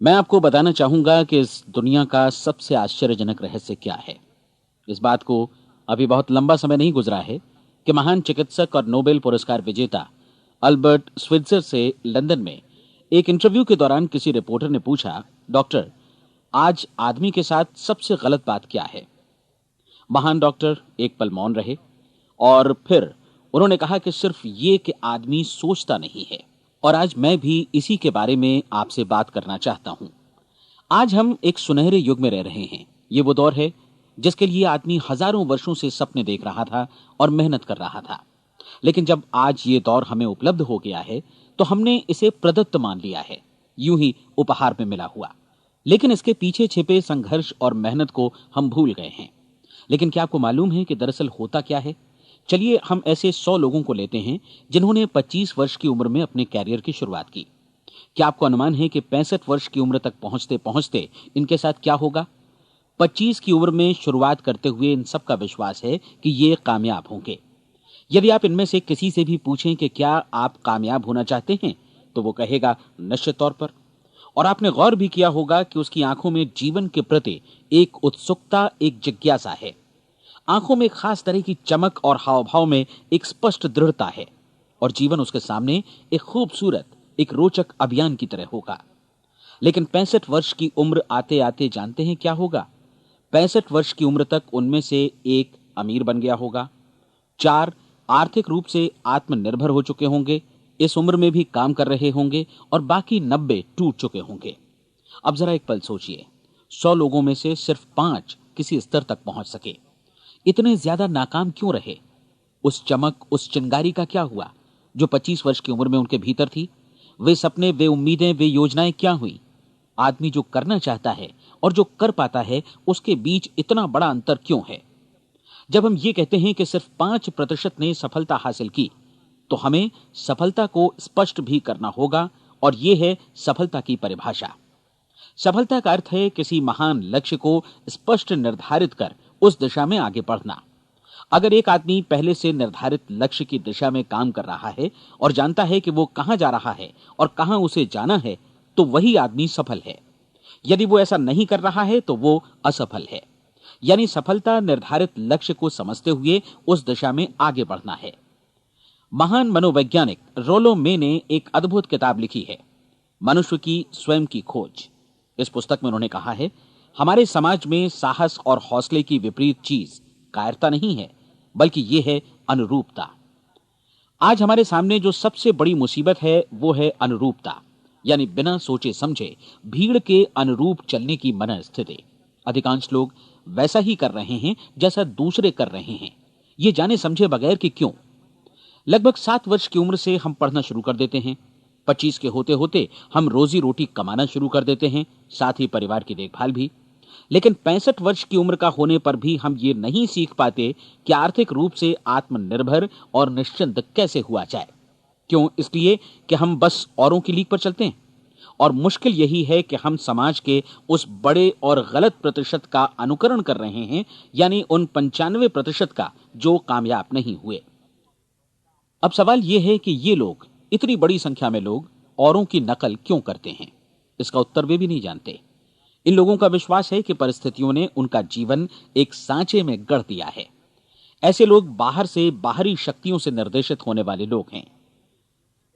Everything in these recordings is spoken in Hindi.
मैं आपको बताना चाहूंगा कि इस दुनिया का सबसे आश्चर्यजनक रहस्य क्या है। इस बात को अभी बहुत लंबा समय नहीं गुजरा है कि महान चिकित्सक और नोबेल पुरस्कार विजेता अल्बर्ट स्विट्जर से लंदन में एक इंटरव्यू के दौरान किसी रिपोर्टर ने पूछा, डॉक्टर, आज आदमी के साथ सबसे गलत बात क्या है। महान डॉक्टर एक पल मौन रहे और फिर उन्होंने कहा कि सिर्फ ये कि आदमी सोचता नहीं है। और आज मैं भी इसी के बारे में आपसे बात करना चाहता हूं। आज हम एक सुनहरे युग में रह रहे हैं। ये वो दौर है जिसके लिए आदमी हजारों वर्षों से सपने देख रहा था और मेहनत कर रहा था। लेकिन जब आज ये दौर हमें उपलब्ध हो गया है तो हमने इसे प्रदत्त मान लिया है, यूं ही उपहार में मिला हुआ। लेकिन इसके पीछे छिपे संघर्ष और मेहनत को हम भूल गए हैं। लेकिन क्या आपको मालूम है कि दरअसल होता क्या है? चलिए हम ऐसे 100 लोगों को लेते हैं जिन्होंने 25 वर्ष की उम्र में अपने कैरियर की शुरुआत की। क्या आपको अनुमान है कि 65 वर्ष की उम्र तक पहुंचते पहुंचते इनके साथ क्या होगा? 25 की उम्र में शुरुआत करते हुए इन सबका विश्वास है कि ये कामयाब होंगे। यदि आप इनमें से किसी से भी पूछें कि क्या आप कामयाब होना चाहते हैं, तो वो कहेगा निश्चित तौर पर। और आपने गौर भी किया होगा कि उसकी आंखों में जीवन के प्रति एक उत्सुकता, एक जिज्ञासा है। आंखों में एक खास तरह की चमक और हाव भाव में एक स्पष्ट दृढ़ता है। और जीवन उसके सामने एक खूबसूरत, एक रोचक अभियान की तरह होगा। लेकिन 65 वर्ष की उम्र आते आते जानते हैं क्या होगा? 65 वर्ष की उम्र तक उनमें से एक अमीर बन गया होगा, 4 आर्थिक रूप से आत्मनिर्भर हो चुके होंगे, इस उम्र में भी काम कर रहे होंगे, और बाकी 90 टूट चुके होंगे। अब जरा एक पल सोचिए, 100 लोगों में से सिर्फ 5 किसी स्तर तक पहुंच सके। इतने ज्यादा नाकाम क्यों रहे? उस चमक, उस चिंगारी का क्या हुआ जो 25 वर्ष की उम्र में उनके भीतर थी? वे सपने, वे उम्मीदें, वे योजनाएं क्या हुई? आदमी जो करना चाहता है और जो कर पाता है, उसके बीच इतना बड़ा अंतर क्यों है? जब हम ये कहते हैं कि सिर्फ 5% ने सफलता हासिल की, तो हमें सफलता को स्पष्ट भी करना होगा। और यह है सफलता की परिभाषा। सफलता का अर्थ है किसी महान लक्ष्य को स्पष्ट निर्धारित कर उस दिशा में आगे बढ़ना। अगर एक आदमी पहले से निर्धारित लक्ष्य की दिशा में काम कर रहा है और जानता है कि वो कहां जा रहा है और कहां उसे जाना है, तो वही आदमी सफल है। यदि वो ऐसा नहीं कर रहा है तो वो असफल है। यानी सफलता निर्धारित लक्ष्य को समझते हुए उस दिशा में आगे बढ़ना है। महान मनोवैज्ञानिक रोलो मे ने एक अद्भुत किताब लिखी है, मनुष्य की स्वयं की खोज। इस पुस्तक में उन्होंने कहा है, हमारे समाज में साहस और हौसले की विपरीत चीज कायरता नहीं है, बल्कि यह है अनुरूपता। आज हमारे सामने जो सबसे बड़ी मुसीबत है वो है अनुरूपता, यानी बिना सोचे समझे भीड़ के अनुरूप चलने की मनस्थिति। अधिकांश लोग वैसा ही कर रहे हैं जैसा दूसरे कर रहे हैं, ये जाने समझे बगैर कि क्यों। लगभग 7 वर्ष की उम्र से हम पढ़ना शुरू कर देते हैं। 25 के होते होते हम रोजी रोटी कमाना शुरू कर देते हैं, साथ ही परिवार की देखभाल भी। लेकिन 65 वर्ष की उम्र का होने पर भी हम ये नहीं सीख पाते कि आर्थिक रूप से आत्मनिर्भर और निश्चिंत कैसे हुआ जाए। क्यों? इसलिए कि हम बस औरों की लीक पर चलते हैं। और मुश्किल यही है कि हम समाज के उस बड़े और गलत प्रतिशत का अनुकरण कर रहे हैं, यानी उन 95% का जो कामयाब नहीं हुए। अब सवाल यह है कि ये लोग, इतनी बड़ी संख्या में लोग, औरों की नकल क्यों करते हैं? इसका उत्तर वे भी नहीं जानते। इन लोगों का विश्वास है कि परिस्थितियों ने उनका जीवन एक सांचे में गढ़ दिया है। ऐसे लोग बाहर से, बाहरी शक्तियों से निर्देशित होने वाले लोग हैं।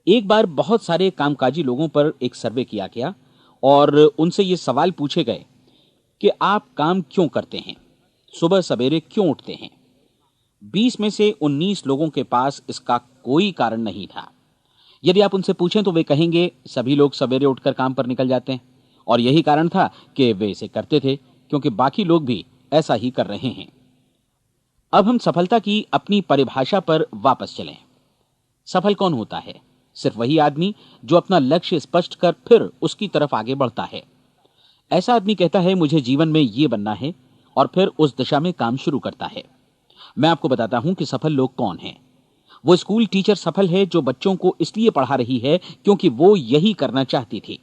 एक बार बहुत सारे कामकाजी लोगों पर एक सर्वे किया गया और उनसे ये सवाल पूछे गए कि आप काम क्यों करते हैं, सुबह सवेरे क्यों उठते हैं? 20 में से 19 लोगों के पास इसका कोई कारण नहीं था। यदि आप उनसे पूछें तो वे कहेंगे सभी लोग सवेरे उठकर काम पर निकल जाते हैं, और यही कारण था कि वे इसे करते थे क्योंकि बाकी लोग भी ऐसा ही कर रहे हैं। अब हम सफलता की अपनी परिभाषा पर वापस चलें। सफल कौन होता है? सिर्फ वही आदमी जो अपना लक्ष्य स्पष्ट कर फिर उसकी तरफ आगे बढ़ता है। ऐसा आदमी कहता है मुझे जीवन में ये बनना है, और फिर उस दिशा में काम शुरू करता है। मैं आपको बताता हूं कि सफल लोग कौन हैं। वो स्कूल टीचर सफल है जो बच्चों को इसलिए पढ़ा रही है क्योंकि वो यही करना चाहती थी।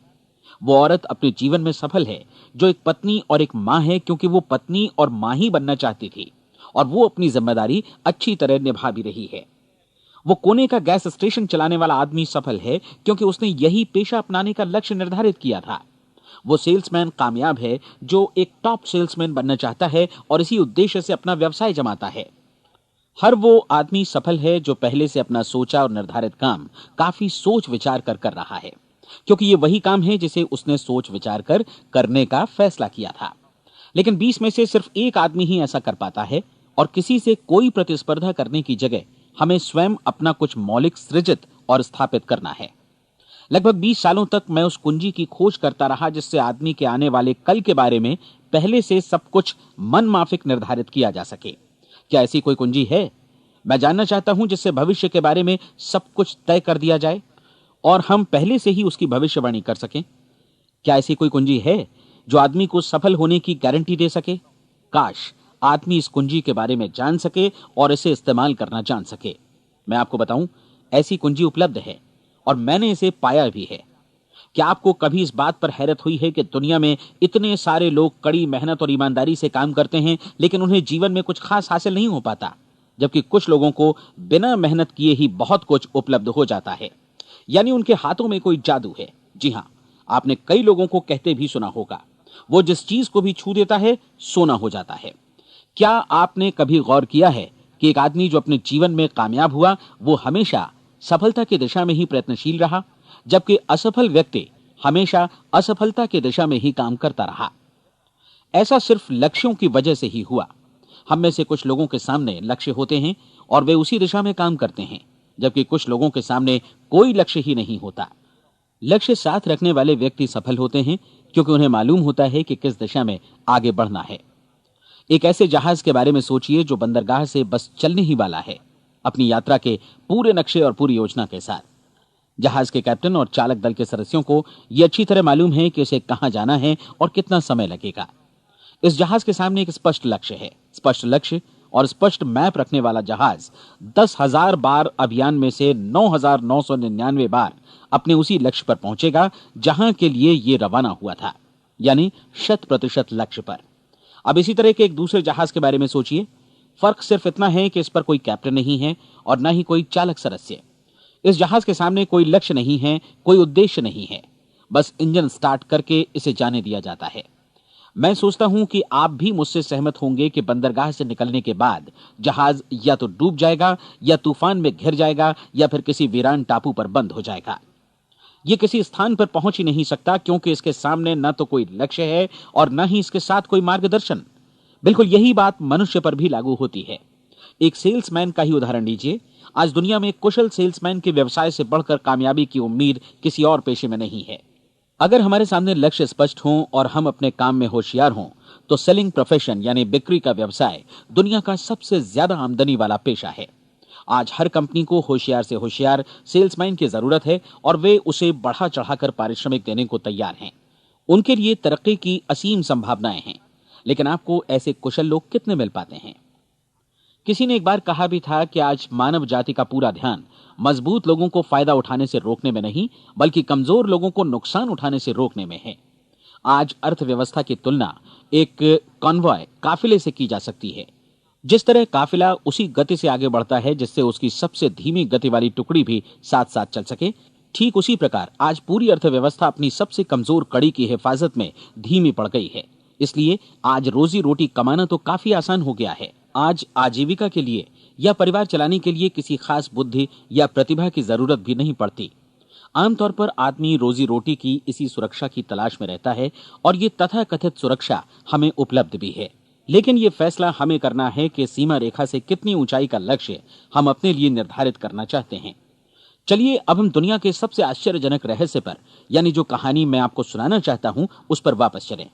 वो औरत अपने जीवन में सफल है जो एक पत्नी और एक मां है क्योंकि वो पत्नी और मां ही बनना चाहती थी, और वो अपनी जिम्मेदारी अच्छी तरह निभा भी रही है। वो कोने का गैस स्टेशन चलाने वाला आदमी सफल है क्योंकि उसने यही पेशा अपनाने का लक्ष्य निर्धारित किया था। वो सेल्समैन कामयाब है जो एक टॉप सेल्समैन बनना चाहता है और इसी उद्देश्य से अपना व्यवसाय जमाता है। हर वो आदमी सफल है जो पहले से अपना सोचा और निर्धारित काम काफी सोच विचार कर रहा है, क्योंकि ये वही काम है जिसे उसने सोच विचार कर करने का फैसला किया था। लेकिन 20 में से सिर्फ एक आदमी ही ऐसा कर पाता है, और किसी से कोई प्रतिस्पर्धा करने की जगह हमें स्वयं अपना कुछ मौलिक सृजित और स्थापित करना है। लगभग 20 सालों तक मैं उस कुंजी की खोज करता रहा जिससे आदमी के आने वाले कल के बारे में पहले से सब कुछ मन माफिक निर्धारित किया जा सके। क्या ऐसी कोई कुंजी है? मैं जानना चाहता हूं जिससे भविष्य के बारे में सब कुछ तय कर दिया जाए और हम पहले से ही उसकी भविष्यवाणी कर सकें। क्या ऐसी कोई कुंजी है जो आदमी को सफल होने की गारंटी दे सके? काश आदमी इस कुंजी के बारे में जान सके और इसे इस्तेमाल करना जान सके। मैं आपको बताऊं, ऐसी कुंजी उपलब्ध है और मैंने इसे पाया भी है। क्या आपको कभी इस बात पर हैरत हुई है कि दुनिया में इतने सारे लोग कड़ी मेहनत और ईमानदारी से काम करते हैं, लेकिन उन्हें जीवन में कुछ खास हासिल नहीं हो पाता, जबकि कुछ लोगों को बिना मेहनत किए ही बहुत कुछ उपलब्ध हो जाता है। यानी उनके हाथों में कोई जादू है। जी हां, आपने कई लोगों को कहते भी सुना होगा, वो जिस चीज को भी छू देता है सोना हो जाता है। क्या आपने कभी गौर किया है कि एक आदमी जो अपने जीवन में कामयाब हुआ वो हमेशा सफलता की दिशा में ही प्रयत्नशील रहा, जबकि असफल व्यक्ति हमेशा असफलता की दिशा में ही काम करता रहा? ऐसा सिर्फ लक्ष्यों की वजह से ही हुआ। हम में से कुछ लोगों के सामने लक्ष्य होते हैं और वे उसी दिशा में काम करते हैं, जबकि कुछ लोगों के सामने कोई लक्ष्य ही नहीं होता। लक्ष्य साथ रखने वाले व्यक्ति सफल होते हैं क्योंकि उन्हें मालूम होता है कि किस दिशा में आगे बढ़ना है। एक ऐसे जहाज के बारे में सोचिए जो बंदरगाह से बस चलने ही वाला है, अपनी यात्रा के पूरे नक्शे और पूरी योजना के साथ। जहाज के कैप्टन और चालक दल के सदस्यों को यह अच्छी तरह मालूम है कि उसे कहां जाना है और कितना समय लगेगा। इस जहाज के सामने एक स्पष्ट लक्ष्य है। स्पष्ट लक्ष्य और स्पष्ट मैप रखने वाला जहाज 10,000 बार अभियान में से 9,999 बार अपने उसी लक्ष्य पर पहुंचेगा जहां के लिए ये रवाना हुआ था, यानी 100% लक्ष्य पर। अब इसी तरह के एक दूसरे जहाज के बारे में सोचिए। फर्क सिर्फ इतना है कि इस पर कोई कैप्टन नहीं है और न ही कोई चालक सदस्य। इस जहाज के सामने कोई लक्ष्य नहीं है, कोई उद्देश्य नहीं है, बस इंजन स्टार्ट करके इसे जाने दिया जाता है। मैं सोचता हूं कि आप भी मुझसे सहमत होंगे कि बंदरगाह से निकलने के बाद जहाज या तो डूब जाएगा या तूफान में घिर जाएगा या फिर किसी वीरान टापू पर बंद हो जाएगा। ये किसी स्थान पर पहुंच ही नहीं सकता क्योंकि इसके सामने न तो कोई लक्ष्य है और न ही इसके साथ कोई मार्गदर्शन। बिल्कुल यही बात मनुष्य पर भी लागू होती है। एक सेल्समैन का ही उदाहरण लीजिए। आज दुनिया में कुशल सेल्समैन के व्यवसाय से बढ़कर कामयाबी की उम्मीद किसी और पेशे में नहीं है। अगर हमारे सामने लक्ष्य स्पष्ट हों और हम अपने काम में होशियार हों तो सेलिंग प्रोफेशन यानी बिक्री का व्यवसाय दुनिया का सबसे ज्यादा आमदनी वाला पेशा है। आज हर कंपनी को होशियार से होशियार सेल्समैन की जरूरत है और वे उसे बढ़ा चढ़ाकर पारिश्रमिक देने को तैयार हैं। उनके लिए तरक्की की असीम संभावनाएं हैं, लेकिन आपको ऐसे कुशल लोग कितने मिल पाते हैं? किसी ने एक बार कहा भी था कि आज मानव जाति का पूरा ध्यान मजबूत लोगों को फायदा उठाने से रोकने में नहीं, बल्कि कमजोर लोगों को नुकसान उठाने से रोकने में है। आज अर्थव्यवस्था की तुलना एक कॉन्वॉय काफिले से की जा सकती है। जिस तरह काफिला उसी गति से आगे बढ़ता है जिससे उसकी सबसे धीमी गति वाली टुकड़ी भी साथ साथ चल सके, ठीक उसी प्रकार आज पूरी अर्थव्यवस्था अपनी सबसे कमजोर कड़ी की हिफाजत में धीमी पड़ गई है। इसलिए आज रोजी रोटी कमाना तो काफी आसान हो गया है। आज आजीविका के लिए या परिवार चलाने के लिए किसी खास बुद्धि या प्रतिभा की जरूरत भी नहीं पड़ती। आमतौर पर आदमी रोजी रोटी की इसी सुरक्षा की तलाश में रहता है और ये तथाकथित सुरक्षा हमें उपलब्ध भी है। लेकिन ये फैसला हमें करना है कि सीमा रेखा से कितनी ऊंचाई का लक्ष्य हम अपने लिए निर्धारित करना चाहते हैं। चलिए अब हम दुनिया के सबसे आश्चर्यजनक रहस्य पर, यानी जो कहानी मैं आपको सुनाना चाहता हूं, उस पर वापस चलें।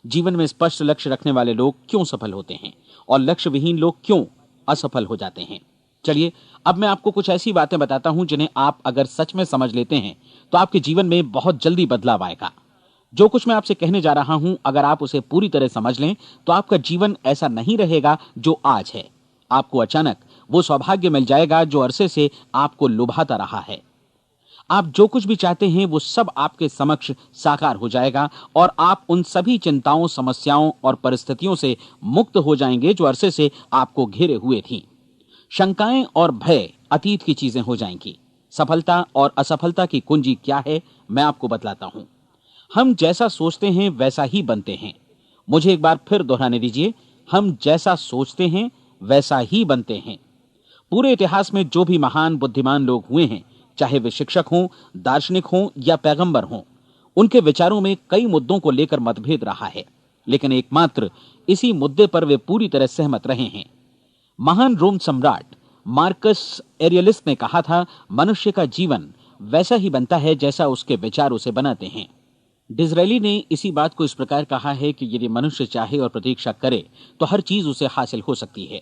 जीवन में स्पष्ट लक्ष्य रखने वाले लोग क्यों सफल होते हैं और लक्ष्य विहीन लोग क्यों असफल हो जाते हैं? चलिए अब मैं आपको कुछ ऐसी बातें बताता हूं जिन्हें आप अगर सच में समझ लेते हैं तो आपके जीवन में बहुत जल्दी बदलाव आएगा। जो कुछ मैं आपसे कहने जा रहा हूं, अगर आप उसे पूरी तरह समझ लें तो आपका जीवन ऐसा नहीं रहेगा जो आज है। आपको अचानक वो सौभाग्य मिल जाएगा जो अरसे से आपको लुभाता रहा है। आप जो कुछ भी चाहते हैं वो सब आपके समक्ष साकार हो जाएगा और आप उन सभी चिंताओं, समस्याओं और परिस्थितियों से मुक्त हो जाएंगे जो अरसे से आपको घेरे हुए थीं। शंकाएं और भय अतीत की चीजें हो जाएंगी। सफलता और असफलता की कुंजी क्या है, मैं आपको बतलाता हूं। हम जैसा सोचते हैं वैसा ही बनते हैं। मुझे एक बार फिर दोहराने दीजिए, हम जैसा सोचते हैं वैसा ही बनते हैं। पूरे इतिहास में जो भी महान बुद्धिमान लोग हुए हैं, चाहे वे शिक्षक हों, दार्शनिक हों या पैगंबर हों, उनके विचारों में कई मुद्दों को लेकर मतभेद रहा है, लेकिन एकमात्र इसी मुद्दे पर वे पूरी तरह सहमत रहे हैं। महान रोम सम्राट मार्कस एरियलिस ने कहा था, मनुष्य का जीवन वैसा ही बनता है जैसा उसके विचार उसे बनाते हैं। डिज़रायली ने इसी बात को इस प्रकार कहा है कि यदि मनुष्य चाहे और प्रतीक्षा करे तो हर चीज उसे हासिल हो सकती है।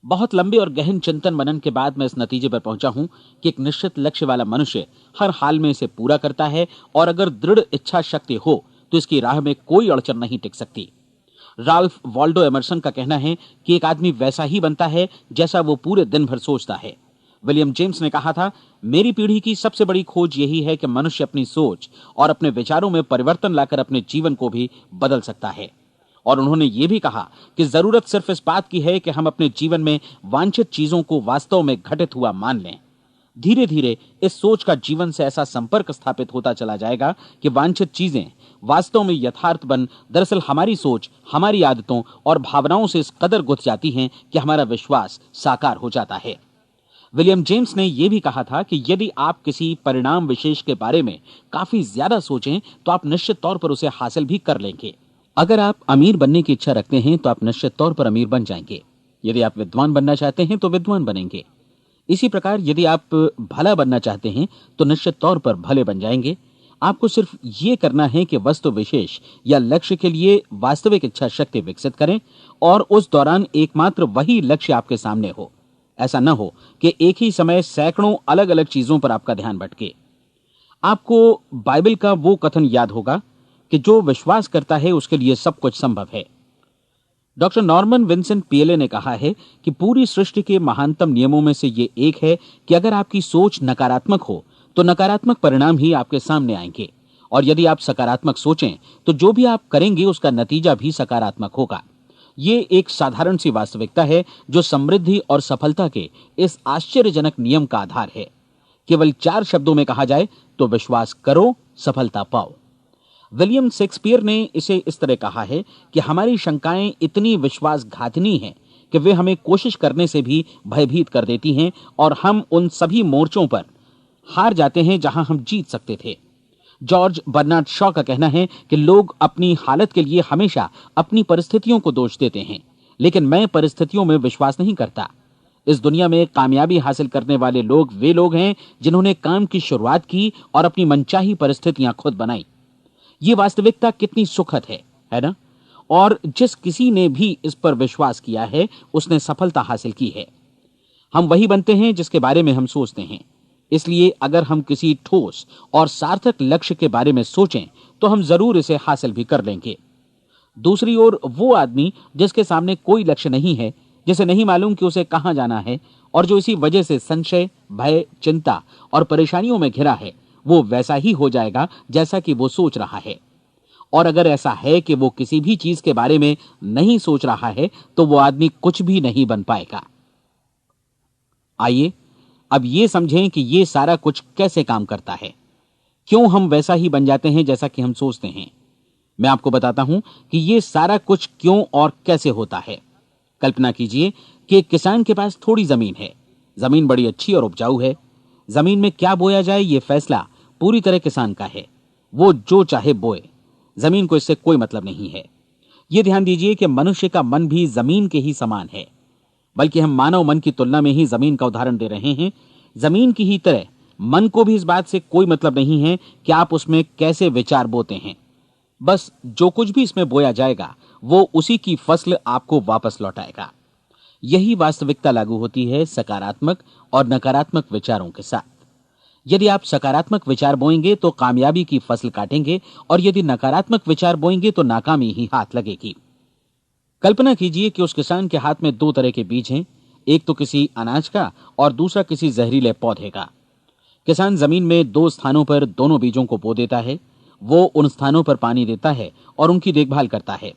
बहुत लंबे और गहन चिंतन मनन के बाद मैं इस नतीजे पर पहुंचा हूं कि एक निश्चित लक्ष्य वाला मनुष्य हर हाल में इसे पूरा करता है, और अगर दृढ़ इच्छा शक्ति हो तो इसकी राह में कोई अड़चन नहीं टिक सकती। राल्फ वॉल्डो एमर्सन का कहना है कि एक आदमी वैसा ही बनता है जैसा वो पूरे दिन भर सोचता है। विलियम जेम्स ने कहा था, मेरी पीढ़ी की सबसे बड़ी खोज यही है कि मनुष्य अपनी सोच और अपने विचारों में परिवर्तन लाकर अपने जीवन को भी बदल सकता है। और उन्होंने ये भी कहा कि जरूरत सिर्फ इस बात की है कि हम अपने जीवन में वांछित चीजों को वास्तव में घटित हुआ मान लें। धीरे धीरे इस सोच का जीवन से ऐसा संपर्क स्थापित होता चला जाएगा कि वांछित चीजें वास्तव में यथार्थ बन दरअसल हमारी सोच, हमारी आदतों और भावनाओं से इस कदर गुथ जाती हैं कि हमारा विश्वास साकार हो जाता है। विलियम जेम्स ने यह भी कहा था कि यदि आप किसी परिणाम विशेष के बारे में काफी ज्यादा सोचें तो आप निश्चित तौर पर उसे हासिल भी कर लेंगे। अगर आप अमीर बनने की इच्छा रखते हैं तो आप निश्चित तौर पर अमीर बन जाएंगे। यदि आप विद्वान बनना चाहते हैं तो विद्वान बनेंगे। इसी प्रकार यदि आप भला बनना चाहते हैं तो निश्चित तौर पर भले बन जाएंगे। आपको सिर्फ ये करना है कि वस्तु विशेष या लक्ष्य के लिए वास्तविक इच्छा शक्ति विकसित करें और उस दौरान एकमात्र वही लक्ष्य आपके सामने हो। ऐसा न हो कि एक ही समय सैकड़ों अलग अलग चीजों पर आपका ध्यान भटके। आपको बाइबल का वो कथन याद होगा कि जो विश्वास करता है उसके लिए सब कुछ संभव है। डॉक्टर नॉर्मन विंसेंट पीएले ने कहा है कि पूरी सृष्टि के महानतम नियमों में से ये एक है कि अगर आपकी सोच नकारात्मक हो तो नकारात्मक परिणाम ही आपके सामने आएंगे, और यदि आप सकारात्मक सोचें तो जो भी आप करेंगे उसका नतीजा भी सकारात्मक होगा। ये एक साधारण सी वास्तविकता है जो समृद्धि और सफलता के इस आश्चर्यजनक नियम का आधार है। केवल 4 शब्दों में कहा जाए तो विश्वास करो, सफलता पाओ। विलियम शेक्सपियर ने इसे इस तरह कहा है कि हमारी शंकाएं इतनी विश्वासघातिनी हैं कि वे हमें कोशिश करने से भी भयभीत कर देती हैं, और हम उन सभी मोर्चों पर हार जाते हैं जहां हम जीत सकते थे। जॉर्ज बर्नार्ड शॉ का कहना है कि लोग अपनी हालत के लिए हमेशा अपनी परिस्थितियों को दोष देते हैं, लेकिन मैं परिस्थितियों में विश्वास नहीं करता। इस दुनिया में कामयाबी हासिल करने वाले लोग वे लोग हैं जिन्होंने काम की शुरुआत की और अपनी मनचाही परिस्थितियां खुद बनाई। ये वास्तविकता कितनी सुखद है ना? और जिस किसी ने भी इस पर विश्वास किया है उसने सफलता हासिल की है। हम वही बनते हैं जिसके बारे में हम सोचते हैं। इसलिए अगर हम किसी ठोस और सार्थक लक्ष्य के बारे में सोचें तो हम जरूर इसे हासिल भी कर लेंगे। दूसरी ओर वो आदमी जिसके सामने कोई लक्ष्य नहीं है, जिसे नहीं मालूम कि उसे कहां जाना है, और जो इसी वजह से संशय, भय, चिंता और परेशानियों में घिरा है, वो वैसा ही हो जाएगा जैसा कि वो सोच रहा है। और अगर ऐसा है कि वो किसी भी चीज के बारे में नहीं सोच रहा है तो वो आदमी कुछ भी नहीं बन पाएगा। आइए अब ये समझें कि ये सारा कुछ कैसे काम करता है, क्यों हम वैसा ही बन जाते हैं जैसा कि हम सोचते हैं। मैं आपको बताता हूं कि ये सारा कुछ क्यों और कैसे होता है। कल्पना कीजिए कि एक किसान के पास थोड़ी जमीन है। जमीन बड़ी अच्छी और उपजाऊ है। जमीन में क्या बोया जाए ये फैसला पूरी तरह किसान का है। वो जो चाहे बोए, जमीन को इससे कोई मतलब नहीं है। ये ध्यान दीजिए कि मनुष्य का मन भी जमीन के ही समान है, बल्कि हम मानव मन की तुलना में ही जमीन का उदाहरण दे रहे हैं। जमीन की ही तरह मन को भी इस बात से कोई मतलब नहीं है कि आप उसमें कैसे विचार बोते हैं। बस जो कुछ भी इसमें बोया जाएगा वो उसी की फसल आपको वापस लौटाएगा। यही वास्तविकता लागू होती है सकारात्मक और नकारात्मक विचारों के साथ। यदि आप सकारात्मक विचार बोएंगे तो कामयाबी की फसल काटेंगे, और यदि नकारात्मक विचार बोएंगे तो नाकामी ही हाथ लगेगी। कल्पना कीजिए कि उस किसान के हाथ में 2 तरह के बीज हैं, एक तो किसी अनाज का और दूसरा किसी जहरीले पौधे का। किसान जमीन में 2 स्थानों पर दोनों बीजों को बो देता है। वो उन स्थानों पर पानी देता है और उनकी देखभाल करता है।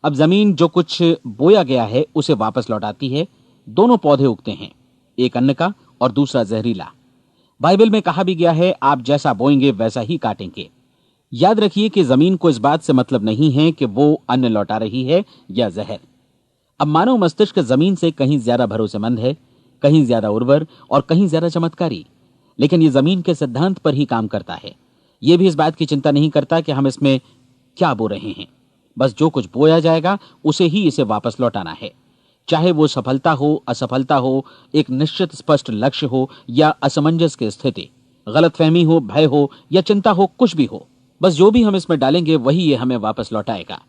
अब जमीन जो कुछ बोया गया है उसे वापस लौटाती है। दोनों पौधे उगते हैं, एक अन्न का और दूसरा जहरीला। बाइबल में कहा भी गया है, आप जैसा बोएंगे वैसा ही काटेंगे। याद रखिए कि जमीन को इस बात से मतलब नहीं है कि वो अन्न लौटा रही है या जहर। अब मानव मस्तिष्क जमीन से कहीं ज्यादा भरोसेमंद है, कहीं ज्यादा उर्वर और कहीं ज्यादा चमत्कारी, लेकिन ये जमीन के सिद्धांत पर ही काम करता है। ये भी इस बात की चिंता नहीं करता कि हम इसमें क्या बो रहे हैं। बस जो कुछ बोया जाएगा उसे ही इसे वापस लौटाना है, चाहे वो सफलता हो, असफलता हो, एक निश्चित स्पष्ट लक्ष्य हो या असमंजस की स्थिति, गलतफहमी हो, भय हो या चिंता हो, कुछ भी हो। बस जो भी हम इसमें डालेंगे वही ये हमें वापस लौटाएगा।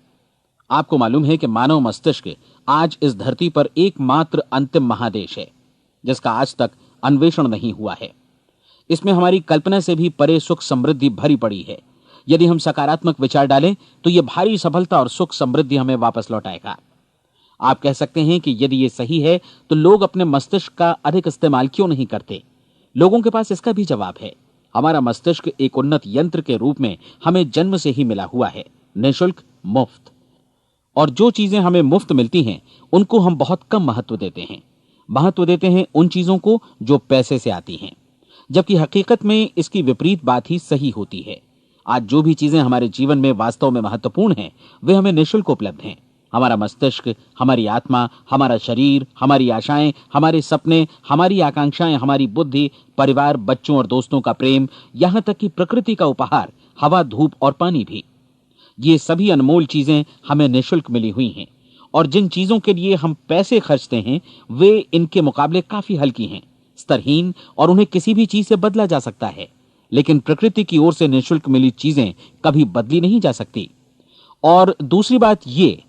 आपको मालूम है कि मानव मस्तिष्क आज इस धरती पर एकमात्र अंतिम महादेश है जिसका आज तक अन्वेषण नहीं हुआ है। इसमें हमारी कल्पना से भी परे सुख समृद्धि भरी पड़ी है। यदि हम सकारात्मक विचार डालें तो यह भारी सफलता और सुख समृद्धि हमें वापस लौटाएगा। आप कह सकते हैं कि यदि यह सही है तो लोग अपने मस्तिष्क का अधिक इस्तेमाल क्यों नहीं करते? लोगों के पास इसका भी जवाब है। हमारा मस्तिष्क एक उन्नत यंत्र के रूप में हमें जन्म से ही मिला हुआ है, निःशुल्क, मुफ्त। और जो चीजें हमें मुफ्त मिलती हैं उनको हम बहुत कम महत्व देते हैं। महत्व देते हैं उन चीजों को जो पैसे से आती हैं, जबकि हकीकत में इसकी विपरीत बात ही सही होती है। आज जो भी चीजें हमारे जीवन में वास्तव में महत्वपूर्ण हैं वे हमें निःशुल्क उपलब्ध हैं। हमारा मस्तिष्क, हमारी आत्मा, हमारा शरीर, हमारी आशाएं, हमारे सपने, हमारी आकांक्षाएं, हमारी बुद्धि, परिवार, बच्चों और दोस्तों का प्रेम, यहां तक कि प्रकृति का उपहार, हवा, धूप और पानी भी। ये सभी अनमोल चीजें हमें निःशुल्क मिली हुई हैं, और जिन चीजों के लिए हम पैसे खर्चते हैं वे इनके मुकाबले काफी हल्की हैं, स्तरहीन, और उन्हें किसी भी चीज से बदला जा सकता है। लेकिन प्रकृति की ओर से निःशुल्क मिली चीजें कभी बदली नहीं जा सकती। और दूसरी बात यह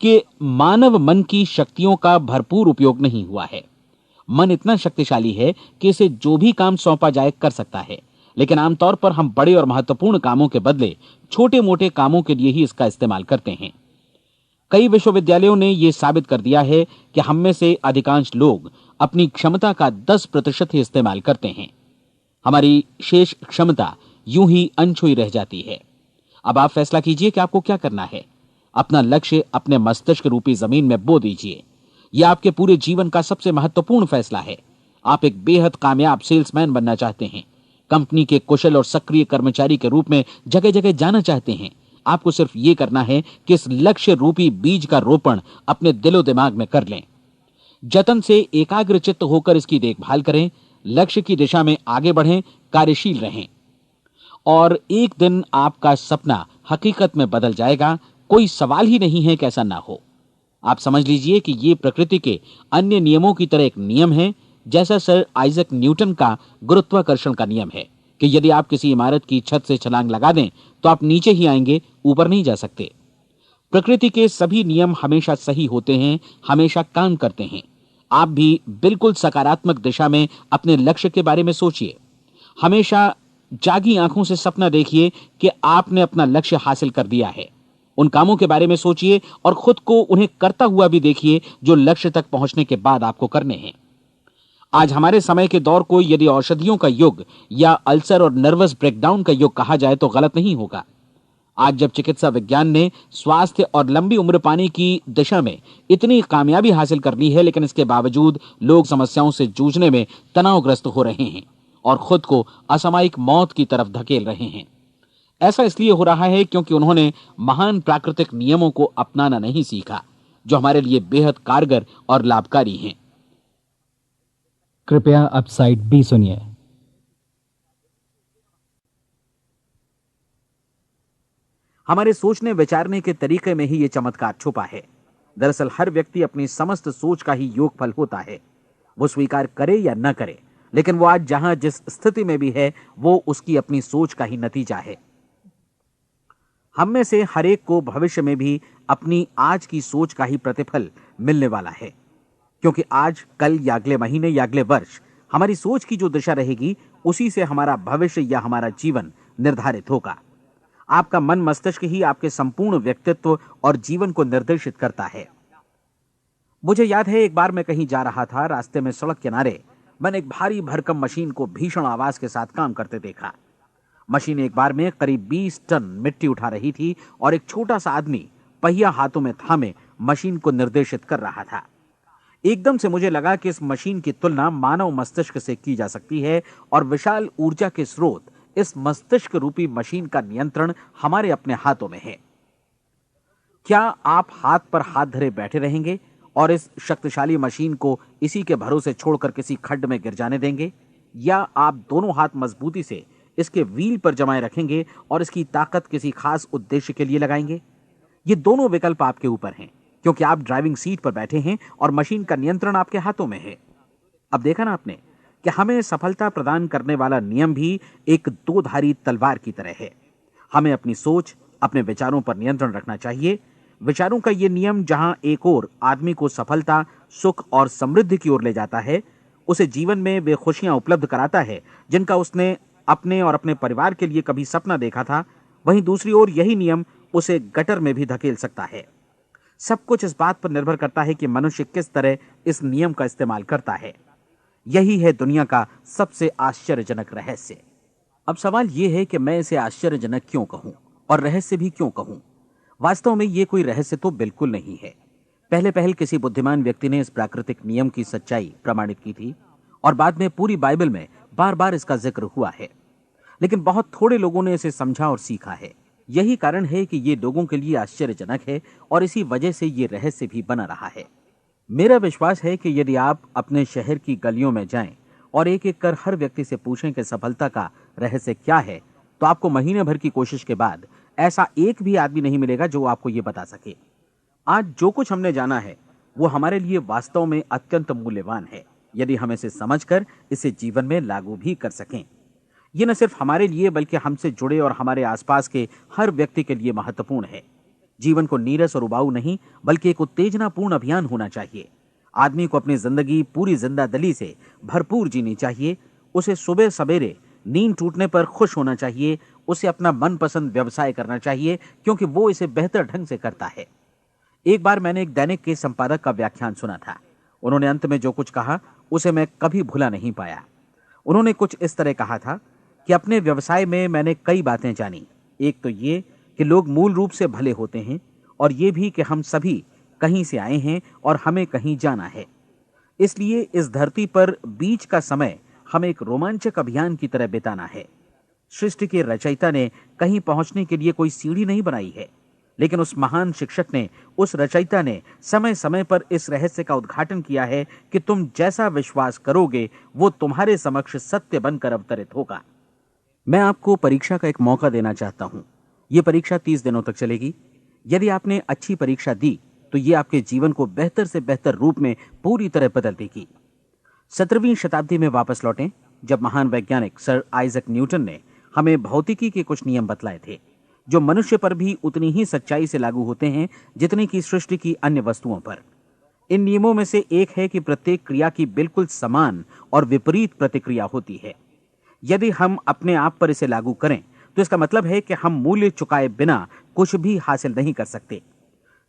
कि मानव मन की शक्तियों का भरपूर उपयोग नहीं हुआ है। मन इतना शक्तिशाली है कि इसे जो भी काम सौंपा जाए कर सकता है, लेकिन आमतौर पर हम बड़े और महत्वपूर्ण कामों के बदले छोटे मोटे कामों के लिए ही इसका इस्तेमाल करते हैं। कई विश्वविद्यालयों ने यह साबित कर दिया है कि हम में से अधिकांश लोग अपनी क्षमता का 10% ही इस्तेमाल करते हैं। हमारी शेष क्षमता यूं ही अनछुई रह जाती है। अब आप फैसला कीजिए कि आपको क्या करना है। अपना लक्ष्य अपने मस्तिष्क रूपी जमीन में बो दीजिए। यह आपके पूरे जीवन का सबसे महत्वपूर्ण फैसला है। आप एक बेहद कामयाब सेल्समैन बनना चाहते हैं, कंपनी के कुशल और सक्रिय कर्मचारी के रूप में जगह जगह जाना चाहते हैं। आपको सिर्फ ये करना है कि इस लक्ष्य रूपी बीज का रोपण अपने दिलो दिमाग में कर लें। जतन से एकाग्रचित्त होकर इसकी देखभाल करें, लक्ष्य की दिशा में आगे बढ़ें, कार्यशील रहें, और एक दिन आपका सपना हकीकत में बदल जाएगा। कोई सवाल ही नहीं है कि ऐसा ना हो। आप समझ लीजिए कि ये प्रकृति के अन्य नियमों की तरह एक नियम है, जैसा सर आइजक न्यूटन का गुरुत्वाकर्षण का नियम है कि यदि आप किसी इमारत की छत से छलांग लगा दें तो आप नीचे ही आएंगे, ऊपर नहीं जा सकते। प्रकृति के सभी नियम हमेशा सही होते हैं, हमेशा काम करते हैं। आप भी बिल्कुल सकारात्मक दिशा में अपने लक्ष्य के बारे में सोचिए। हमेशा जागी आंखों से सपना देखिए कि आपने अपना लक्ष्य हासिल कर दिया है। उन कामों के बारे में सोचिए और खुद को उन्हें करता हुआ भी देखिए जो लक्ष्य तक पहुंचने के बाद आपको करने हैं। आज हमारे समय के दौर को यदि औषधियों का युग या अल्सर और नर्वस ब्रेकडाउन का युग कहा जाए तो गलत नहीं होगा। आज जब चिकित्सा विज्ञान ने स्वास्थ्य और लंबी उम्र पाने की दिशा में इतनी कामयाबी हासिल कर ली है, लेकिन इसके बावजूद लोग समस्याओं से जूझने में तनावग्रस्त हो रहे हैं और खुद को असामयिक मौत की तरफ धकेल रहे हैं। ऐसा इसलिए हो रहा है क्योंकि उन्होंने महान प्राकृतिक नियमों को अपनाना नहीं सीखा, जो हमारे लिए बेहद कारगर और लाभकारी हैं। कृपया अब साइड बी सुनिए। हमारे सोचने विचारने के तरीके में ही ये चमत्कार छुपा है। दरअसल हर व्यक्ति अपनी समस्त सोच का ही योगफल होता है, वो स्वीकार करे या न करे, लेकिन वो आज जहां जिस स्थिति में भी है वो उसकी अपनी सोच का ही नतीजा है। हम में से हर एक को भविष्य में भी अपनी आज की सोच का ही प्रतिफल मिलने वाला है, क्योंकि आज, कल या अगले महीने या अगले वर्ष हमारी सोच की जो दिशा रहेगी उसी से हमारा भविष्य या हमारा जीवन निर्धारित होगा। आपका मन मस्तिष्क ही आपके संपूर्ण व्यक्तित्व और जीवन को निर्देशित करता है। मुझे याद है, एक बार मैं कहीं जा रहा था, रास्ते में सड़क किनारे मैंने एक भारी भरकम मशीन को भीषण आवाज के साथ काम करते देखा। मशीन एक बार में करीब 20 टन मिट्टी उठा रही थी और एक छोटा सा आदमी पहिया हाथों में थामे मशीन को निर्देशित कर रहा था। एकदम से मुझे लगा कि इस मशीन की तुलना मानव मस्तिष्क से की जा सकती है और विशाल ऊर्जा के स्रोत इस मस्तिष्क रूपी मशीन का नियंत्रण हमारे अपने हाथों में है। क्या आप हाथ पर हाथ धरे बैठे रहेंगे और इस शक्तिशाली मशीन को इसी के भरोसे छोड़कर किसी खड्ड में गिर जाने देंगे, या आप दोनों हाथ मजबूती से इसके व्हील पर जमाए रखेंगे और इसकी ताकत किसी खास उद्देश्य के लिए लगाएंगे? ये दोनों विकल्प आपके ऊपर हैं, क्योंकि आप ड्राइविंग सीट पर बैठे हैं और मशीन का नियंत्रण आपके हाथों में है। अब देखा ना आपने कि हमें सफलता प्रदान करने वाला नियम भी एक दो धारी तलवार की तरह है। हमें अपनी सोच, अपने विचारों पर नियंत्रण रखना चाहिए। विचारों का यह नियम जहां एक ओर आदमी को सफलता, सुख और समृद्धि की ओर ले जाता है, उसे जीवन में वे खुशियां उपलब्ध कराता है जिनका उसने अपने और अपने परिवार के लिए कभी सपना देखा था, वहीं दूसरी ओर यही नियम उसे गटर में भी धकेल सकता है। सब कुछ इस बात पर निर्भर करता है कि मनुष्य किस तरह इस नियम का इस्तेमाल करता है। यही है दुनिया का सबसे आश्चर्यजनक रहस्य। अब सवाल यह है कि मैं इसे आश्चर्यजनक क्यों कहूं और रहस्य भी क्यों कहूं? वास्तव में यह कोई रहस्य तो बिल्कुल नहीं है। पहले पहल किसी बुद्धिमान व्यक्ति ने इस प्राकृतिक नियम की सच्चाई प्रमाणित की थी और बाद में पूरी बाइबल में बार बार इसका जिक्र हुआ है, लेकिन बहुत थोड़े लोगों ने इसे समझा और सीखा है। यही कारण है कि ये लोगों के लिए आश्चर्यजनक है और इसी वजह से ये रहस्य भी बना रहा है। मेरा विश्वास है कि यदि आप अपने शहर की गलियों में जाएं और एक एक कर हर व्यक्ति से पूछें कि सफलता का रहस्य क्या है, तो आपको महीने भर की कोशिश के बाद ऐसा एक भी आदमी नहीं मिलेगा जो आपको ये बता सके। आज जो कुछ हमने जाना है वो हमारे लिए वास्तव में अत्यंत मूल्यवान है, यदि हम इसे समझकर इसे जीवन में लागू भी कर सकें। ये न सिर्फ हमारे लिए बल्कि हमसे जुड़े और हमारे आसपास के हर व्यक्ति के लिए महत्वपूर्ण है। जीवन को नीरस और उबाऊ नहीं बल्कि एक उत्तेजनापूर्ण अभियान होना चाहिए। आदमी को अपनी जिंदगी पूरी जिंदादिली से भरपूर जीनी चाहिए। उसे सुबह सवेरे नींद टूटने पर खुश होना चाहिए। उसे अपना मनपसंद व्यवसाय करना चाहिए, क्योंकि वो इसे बेहतर ढंग से करता है। एक बार मैंने एक दैनिक के संपादक का व्याख्यान सुना था। उन्होंने अंत में जो कुछ कहा उसे मैं कभी भुला नहीं पाया। उन्होंने कुछ इस तरह कहा था कि अपने व्यवसाय में मैंने कई बातें जानी। एक तो ये कि लोग मूल रूप से भले होते हैं, और ये भी कि हम सभी कहीं से आए हैं और हमें कहीं जाना है। इसलिए इस धरती पर बीच का समय हमें एक रोमांचक अभियान की तरह बिताना है। सृष्टि के रचयिता ने कहीं पहुंचने के लिए कोई सीढ़ी नहीं बनाई है, लेकिन उस महान शिक्षक ने, उस रचयिता ने समय समय पर इस रहस्य का उद्घाटन किया है कि तुम जैसा विश्वास करोगे वो तुम्हारे समक्ष सत्य बनकर अवतरित होगा। मैं आपको परीक्षा का एक मौका देना चाहता हूं। यह परीक्षा 30 दिनों तक चलेगी। यदि आपने अच्छी परीक्षा दी तो ये आपके जीवन को बेहतर से बेहतर रूप में पूरी तरह बदल देगी। 17वीं शताब्दी में वापस लौटें, जब महान वैज्ञानिक सर आइजक न्यूटन ने हमें भौतिकी के कुछ नियम बतलाए थे, जो मनुष्य पर भी उतनी ही सच्चाई से लागू होते हैं जितनी की सृष्टि की अन्य वस्तुओं पर। इन नियमों में से एक है कि प्रत्येक क्रिया की बिल्कुल समान और विपरीत प्रतिक्रिया होती है। यदि हम अपने आप पर इसे लागू करें तो इसका मतलब है कि हम मूल्य चुकाए बिना कुछ भी हासिल नहीं कर सकते।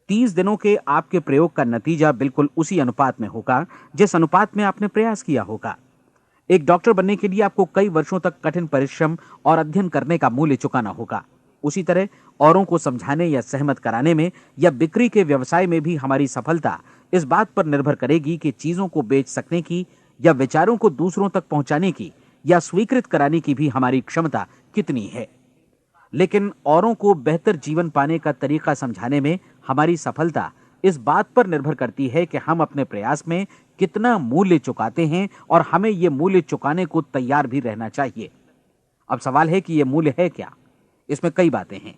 30 दिनों के आपके प्रयोग का नतीजा बिल्कुल उसी अनुपात में होगा जिस अनुपात में आपने प्रयास किया होगा। एक डॉक्टर बनने के लिए आपको कई वर्षों तक कठिन परिश्रम और अध्ययन करने का मूल्य चुकाना होगा। उसी तरह औरों को समझाने या सहमत कराने में या बिक्री के व्यवसाय में भी हमारी सफलता इस बात पर निर्भर करेगी कि चीजों को बेच सकने की या विचारों को दूसरों तक पहुंचाने की या स्वीकृत कराने की भी हमारी क्षमता कितनी है। लेकिन औरों को बेहतर जीवन पाने का तरीका समझाने में हमारी सफलता इस बात पर निर्भर करती है कि हम अपने प्रयास में कितना मूल्य चुकाते हैं, और हमें यह मूल्य चुकाने को तैयार भी रहना चाहिए। अब सवाल है कि यह मूल्य है क्या? इसमें कई बातें हैं।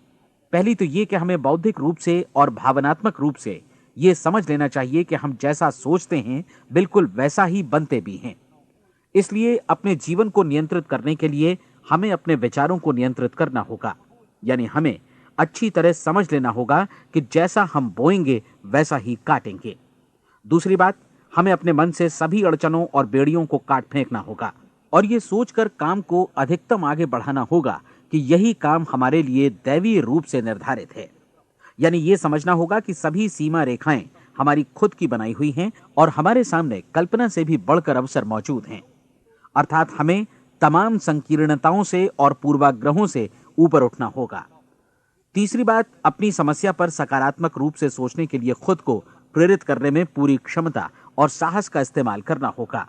पहली तो यह कि हमें बौद्धिक रूप से और भावनात्मक रूप से यह समझ लेना चाहिए कि हम जैसा सोचते हैं बिल्कुल वैसा ही बनते भी हैं। इसलिए अपने जीवन को नियंत्रित करने के लिए हमें अपने विचारों को नियंत्रित करना होगा। यानी हमें अच्छी तरह समझ लेना होगा कि जैसा हम बोएंगे वैसा ही काटेंगे। दूसरी बात, हमें अपने मन से सभी अड़चनों और बेड़ियों को काट फेंकना होगा और ये सोचकर काम को अधिकतम आगे बढ़ाना होगा कि यही काम हमारे लिए दैवीय रूप से निर्धारित है। यानी ये समझना होगा कि सभी सीमा रेखाएं हमारी खुद की बनाई हुई हैं और हमारे सामने कल्पना से भी बढ़कर अवसर मौजूद हैं। अर्थात हमें तमाम संकीर्णताओं से और पूर्वाग्रहों से ऊपर उठना होगा। तीसरी बात, अपनी समस्या पर सकारात्मक रूप से सोचने के लिए खुद को प्रेरित करने में पूरी क्षमता और साहस का इस्तेमाल करना होगा,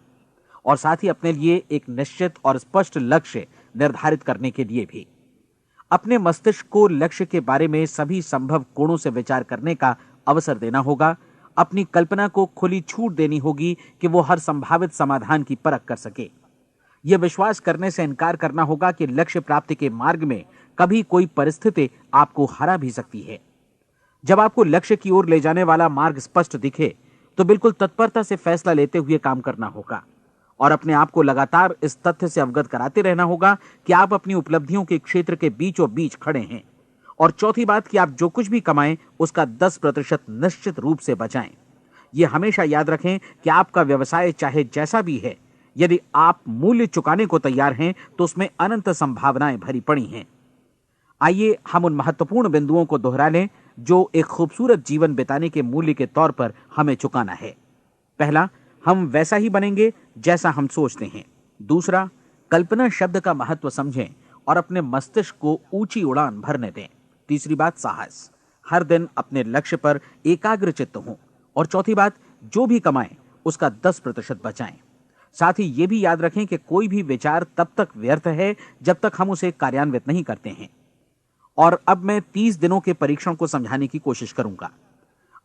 और साथ ही अपने लिए एक निश्चित और स्पष्ट लक्ष्य निर्धारित करने के लिए भी। अपने मस्तिष्क को लक्ष्य के बारे में सभी संभव कोणों से विचार करने का अवसर देना होगा। अपनी कल्पना को खुली छूट देनी होगी कि वो हर संभावित समाधान की परख कर सके। यह विश्वास करने से इनकार करना होगा कि लक्ष्य प्राप्ति के मार्ग में कभी कोई परिस्थिति आपको हरा भी सकती है। जब आपको लक्ष्य की ओर ले जाने वाला मार्ग स्पष्ट दिखे तो बिल्कुल तत्परता से फैसला लेते हुए काम करना होगा और अपने आप को लगातार इस तथ्य से अवगत कराते रहना होगा कि आप अपनी उपलब्धियों के क्षेत्र के बीचों बीच खड़े हैं। और चौथी बात कि आप जो कुछ भी कमाएं उसका 10% निश्चित रूप से बचाएं। यह हमेशा याद रखें कि आपका व्यवसाय चाहे जैसा भी है, यदि आप मूल्य चुकाने को तैयार हैं तो उसमें अनंत संभावनाएं भरी पड़ी हैं। आइए हम उन महत्वपूर्ण बिंदुओं को दोहरा लें जो एक खूबसूरत जीवन बिताने के मूल्य के तौर पर हमें चुकाना है। पहला, हम वैसा ही बनेंगे जैसा हम सोचते हैं। दूसरा, कल्पना शब्द का महत्व समझें और अपने मस्तिष्क को ऊंची उड़ान भरने दें। तीसरी बात, साहस, हर दिन अपने लक्ष्य पर एकाग्र चित्त हों। और चौथी बात, जो भी कमाएं उसका 10% बचाएं। साथ ही यह भी याद रखें कि कोई भी विचार तब तक व्यर्थ है जब तक हम उसे कार्यान्वित नहीं करते हैं। और अब मैं 30 दिनों के परीक्षण को समझाने की कोशिश करूंगा।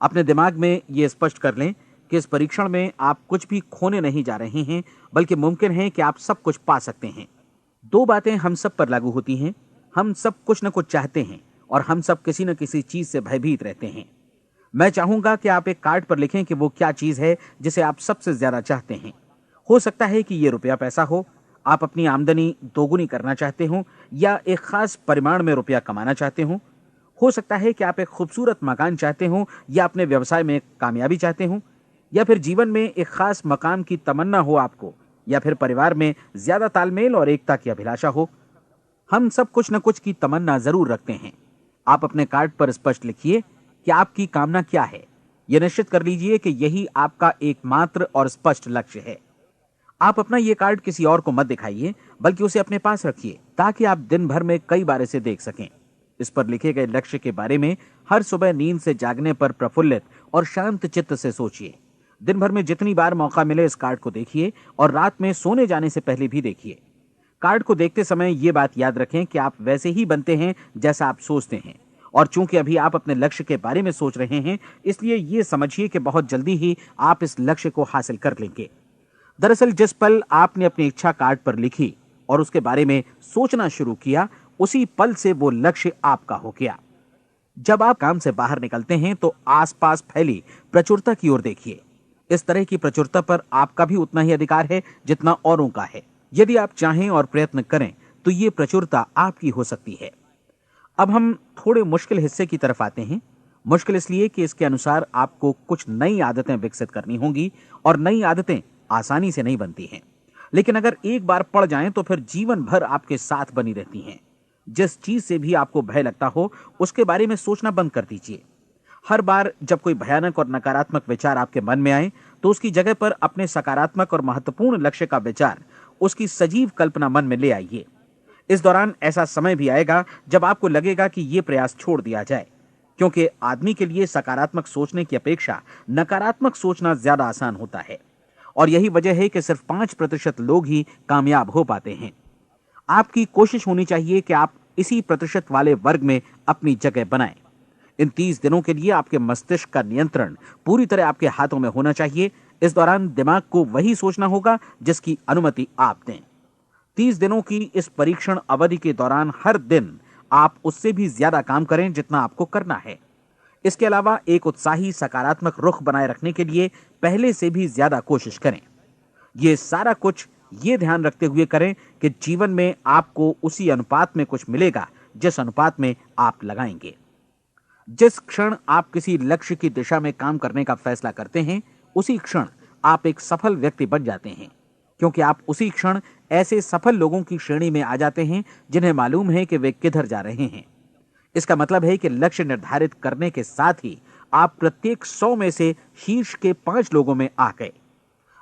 अपने दिमाग में यह स्पष्ट कर लें कि इस परीक्षण में आप कुछ भी खोने नहीं जा रहे हैं, बल्कि मुमकिन है कि आप सब कुछ पा सकते हैं। 2 बातें हम सब पर लागू होती हैं। हम सब कुछ न कुछ चाहते हैं और हम सब किसी न किसी चीज से भयभीत रहते हैं। मैं चाहूंगा कि आप एक कार्ड पर लिखें कि वो क्या चीज है जिसे आप सबसे ज्यादा चाहते हैं। हो सकता है कि ये रुपया पैसा हो, आप अपनी आमदनी दोगुनी करना चाहते हो, या एक खास परिमाण में रुपया कमाना चाहते हो सकता है कि आप एक खूबसूरत मकान चाहते हो, या अपने व्यवसाय में कामयाबी चाहते हो, या फिर जीवन में एक खास मकाम की तमन्ना हो आपको, या फिर परिवार में ज्यादा तालमेल और एकता की अभिलाषा हो। हम सब कुछ न कुछ की तमन्ना जरूर रखते हैं। आप अपने कार्ड पर स्पष्ट लिखिए कि आपकी कामना क्या है। यह निश्चित कर लीजिए कि यही आपका एकमात्र और स्पष्ट लक्ष्य है। आप अपना यह कार्ड किसी और को मत दिखाइए, बल्कि उसे अपने पास रखिए ताकि आप दिन भर में कई बार इसे देख सकें। इस पर लिखे गए लक्ष्य के बारे में हर सुबह नींद से जागने पर प्रफुल्लित और शांत चित्त से सोचिए। दिन भर में जितनी बार मौका मिले इस कार्ड को देखिए और रात में सोने जाने से पहले भी देखिए। कार्ड को देखते समय यह बात याद रखें कि आप वैसे ही बनते हैं जैसा आप सोचते हैं। और चूंकि अभी आप अपने लक्ष्य के बारे में सोच रहे हैं, इसलिए यह समझिए कि बहुत जल्दी ही आप इस लक्ष्य को हासिल कर लेंगे। दरअसल जिस पल आपने अपनी इच्छा कार्ड पर लिखी और उसके बारे में सोचना शुरू किया, उसी पल से वो लक्ष्य आपका हो गया। जब आप काम से बाहर निकलते हैं तो आसपास फैली प्रचुरता की ओर देखिए। इस तरह की प्रचुरता पर आपका भी उतना ही अधिकार है जितना औरों का है। यदि आप चाहें और प्रयत्न करें तो ये प्रचुरता आपकी हो सकती है। अब हम थोड़े मुश्किल हिस्से की तरफ आते हैं। मुश्किल इसलिए कि इसके अनुसार आपको कुछ नई आदतें विकसित करनी होंगी और नई आदतें आसानी से नहीं बनती हैं, लेकिन अगर एक बार पड़ जाएं तो फिर जीवन भर आपके साथ बनी रहती हैं। जिस चीज से भी आपको भय लगता हो उसके बारे में सोचना बंद कर दीजिए। हर बार जब कोई भयानक और नकारात्मक विचार आपके मन में आए तो उसकी जगह पर अपने सकारात्मक और महत्वपूर्ण लक्ष्य का विचार, उसकी सजीव कल्पना मन में ले आइए। इस दौरान ऐसा समय भी आएगा जब आपको लगेगा कि यह प्रयास छोड़ दिया जाए, क्योंकि आदमी के लिए सकारात्मक सोचने की अपेक्षा नकारात्मक सोचना ज्यादा आसान होता है। और यही वजह है कि सिर्फ 5% लोग ही कामयाब हो पाते हैं। आपकी कोशिश होनी चाहिए कि आप इसी प्रतिशत वाले वर्ग में अपनी जगह बनाएं। इन 30 दिनों के लिए आपके मस्तिष्क का नियंत्रण पूरी तरह आपके हाथों में होना चाहिए। इस दौरान दिमाग को वही सोचना होगा जिसकी अनुमति आप दें। 30 दिनों की इस परीक्षण अवधि के दौरान हर दिन आप उससे भी ज्यादा काम करें जितना आपको करना है। इसके अलावा एक उत्साही सकारात्मक रुख बनाए रखने के लिए पहले से भी ज्यादा कोशिश करें। ये सारा कुछ ये ध्यान रखते हुए करें कि जीवन में आपको उसी अनुपात में कुछ मिलेगा जिस अनुपात में आप लगाएंगे। जिस क्षण आप किसी लक्ष्य की दिशा में काम करने का फैसला करते हैं, उसी क्षण आप एक सफल व्यक्ति बन जाते हैं, क्योंकि आप उसी क्षण ऐसे सफल लोगों की श्रेणी में आ जाते हैं जिन्हें मालूम है कि वे किधर जा रहे हैं। इसका मतलब है कि लक्ष्य निर्धारित करने के साथ ही आप प्रत्येक 100 में से शीर्ष के 5 लोगों में आ गए।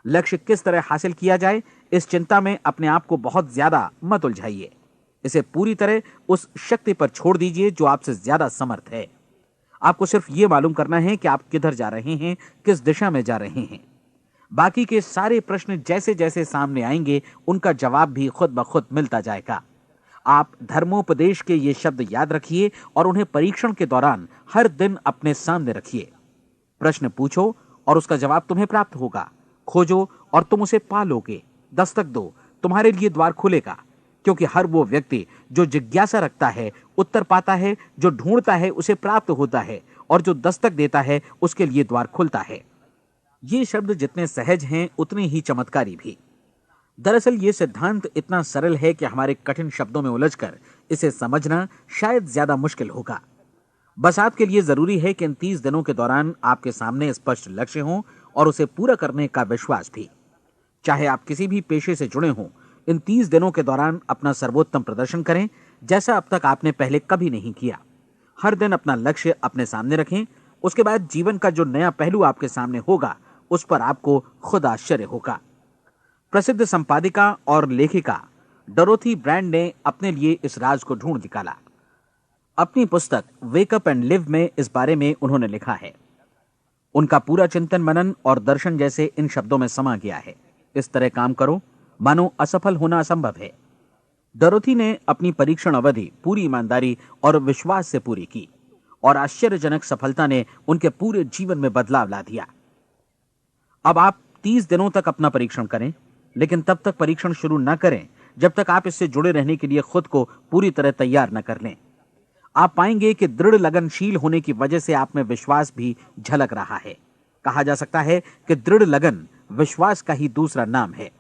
लक्ष्य किस तरह हासिल किया जाए, इस चिंता में अपने आप को बहुत ज्यादा मत उलझाइए। इसे पूरी तरह उस शक्ति पर छोड़ दीजिए जो आपसे ज्यादा समर्थ है। आपको सिर्फ यह मालूम करना है कि आप किधर जा रहे हैं, किस दिशा में जा रहे हैं। बाकी के सारे प्रश्न जैसे जैसे सामने आएंगे उनका जवाब भी खुद ब खुद मिलता जाएगा। आप धर्मोपदेश के ये शब्द याद रखिए और उन्हें परीक्षण के दौरान हर दिन अपने सामने रखिए। प्रश्न पूछो और उसका जवाब तुम्हें प्राप्त होगा। खोजो और तुम उसे पा लोगे। दस्तक दो, तुम्हारे लिए द्वार खुलेगा, क्योंकि हर वो व्यक्ति जो जिज्ञासा रखता है उत्तर पाता है, जो ढूंढता है उसे प्राप्त होता है, और जो दस्तक देता है उसके लिए द्वार खुलता है। ये शब्द जितने सहज हैं उतने ही चमत्कारी भी। दरअसल ये सिद्धांत इतना सरल है कि हमारे कठिन शब्दों में उलझकर इसे समझना शायद ज्यादा मुश्किल होगा। बस आपके लिए जरूरी है कि इन 30 दिनों के दौरान आपके सामने स्पष्ट लक्ष्य हो और उसे पूरा करने का विश्वास भी। चाहे आप किसी भी पेशे से जुड़े हों, इन 30 दिनों के दौरान अपना सर्वोत्तम प्रदर्शन करें, जैसा अब तक आपने पहले कभी नहीं किया। हर दिन अपना लक्ष्य अपने सामने रखें। उसके बाद जीवन का जो नया पहलू आपके सामने होगा उस पर आपको खुद आश्चर्य होगा। प्रसिद्ध संपादिका और लेखिका डोरोथी ब्रैंड ने अपने लिए इस राज को ढूंढ निकाला। अपनी पुस्तक वेक अप एंड लिव में इस बारे में उन्होंने लिखा है। उनका पूरा चिंतन मनन और दर्शन जैसे इन शब्दों में समा गया है। इस तरह काम करो मानो असफल होना असंभव है। डोरोथी ने अपनी परीक्षण अवधि पूरी ईमानदारी और विश्वास से पूरी की और आश्चर्यजनक सफलता ने उनके पूरे जीवन में बदलाव ला दिया। अब आप 30 दिनों तक अपना परीक्षण करें, लेकिन तब तक परीक्षण शुरू न करें जब तक आप इससे जुड़े रहने के लिए खुद को पूरी तरह तैयार न कर लें। आप पाएंगे कि दृढ़ लगनशील होने की वजह से आप में विश्वास भी झलक रहा है। कहा जा सकता है कि दृढ़ लगन विश्वास का ही दूसरा नाम है।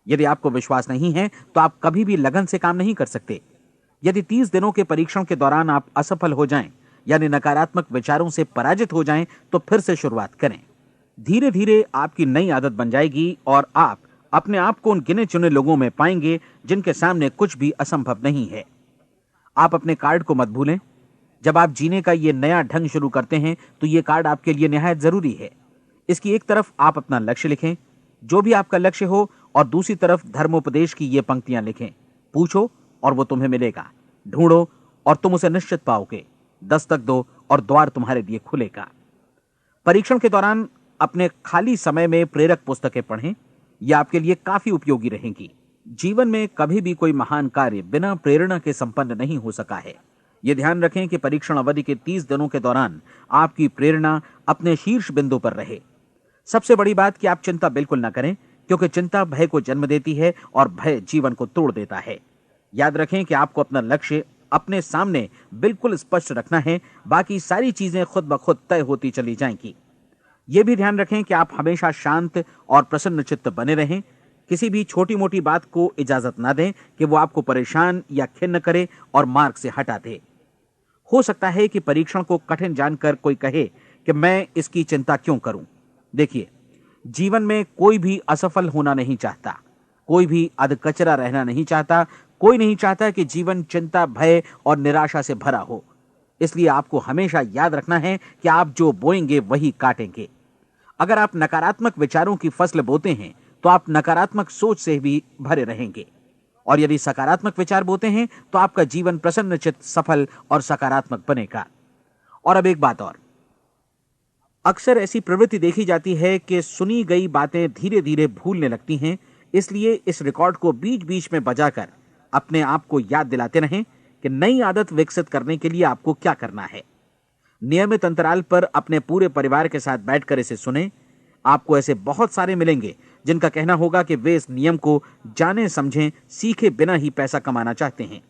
यदि आपको विश्वास नहीं है तो आप कभी भी लगन से काम नहीं कर सकते। यदि 30 दिनों के परीक्षण के दौरान आप असफल हो जाएं, यानी नकारात्मक विचारों से पराजित हो जाएं, तो फिर से शुरुआत करें। धीरे धीरे आपकी नई आदत बन जाएगी और आप अपने आप को उन गिने चुने लोगों में पाएंगे जिनके सामने कुछ भी असंभव नहीं है। आप अपने कार्ड को मत भूलें। जब आप जीने का ये नया ढंग शुरू करते हैं तो ये कार्ड आपके लिए निहायत जरूरी है। इसकी एक तरफ आप अपना लक्ष्य लिखें, जो भी आपका लक्ष्य हो, और दूसरी तरफ धर्मोपदेश की ये पंक्तियां लिखें। पूछो और वो तुम्हें मिलेगा, ढूंढो और तुम उसे निश्चित पाओगे, दस्तक दो और द्वार तुम्हारे लिए खुलेगा। परीक्षण के दौरान अपने खाली समय में प्रेरक पुस्तकें पढ़ें। ये आपके लिए काफी उपयोगी रहेंगी। जीवन में कभी भी कोई महान कार्य बिना प्रेरणा के संपन्न नहीं हो सका है। ये ध्यान रखें कि परीक्षण अवधि के 30 दिनों के दौरान आपकी प्रेरणा अपने शीर्ष बिंदु पर रहे। सबसे बड़ी बात कि आप चिंता बिल्कुल न करें, क्योंकि चिंता भय को जन्म देती है और भय जीवन को तोड़ देता है। याद रखें कि आपको अपना लक्ष्य अपने सामने बिल्कुल स्पष्ट रखना है, बाकी सारी चीजें खुद ब खुद तय होती चली जाएंगी। यह भी ध्यान रखें कि आप हमेशा शांत और प्रसन्न चित्त बने रहें। किसी भी छोटी मोटी बात को इजाजत ना दें कि वो आपको परेशान या खिन्न करे और मार्ग से हटा दे। हो सकता है कि परीक्षण को कठिन जानकर कोई कहे कि मैं इसकी चिंता क्यों करूं। देखिए, जीवन में कोई भी असफल होना नहीं चाहता, कोई भी अधकचरा रहना नहीं चाहता, कोई नहीं चाहता कि जीवन चिंता, भय और निराशा से भरा हो। इसलिए आपको हमेशा याद रखना है कि आप जो बोएंगे वही काटेंगे। अगर आप नकारात्मक विचारों की फसल बोते हैं तो आप नकारात्मक सोच से भी भरे रहेंगे, और यदि सकारात्मक विचार बोते हैं तो आपका जीवन प्रसन्नचित्त, सफल और सकारात्मक बनेगा। और अब एक बात और, अक्सर ऐसी प्रवृत्ति देखी जाती है कि सुनी गई बातें धीरे धीरे भूलने लगती हैं। इसलिए इस रिकॉर्ड को बीच बीच में बजाकर अपने आप को याद दिलाते रहें कि नई आदत विकसित करने के लिए आपको क्या करना है। नियमित अंतराल पर अपने पूरे परिवार के साथ बैठकर इसे सुनें। आपको ऐसे बहुत सारे मिलेंगे जिनका कहना होगा कि वे इस नियम को जाने समझें सीखे बिना ही पैसा कमाना चाहते हैं।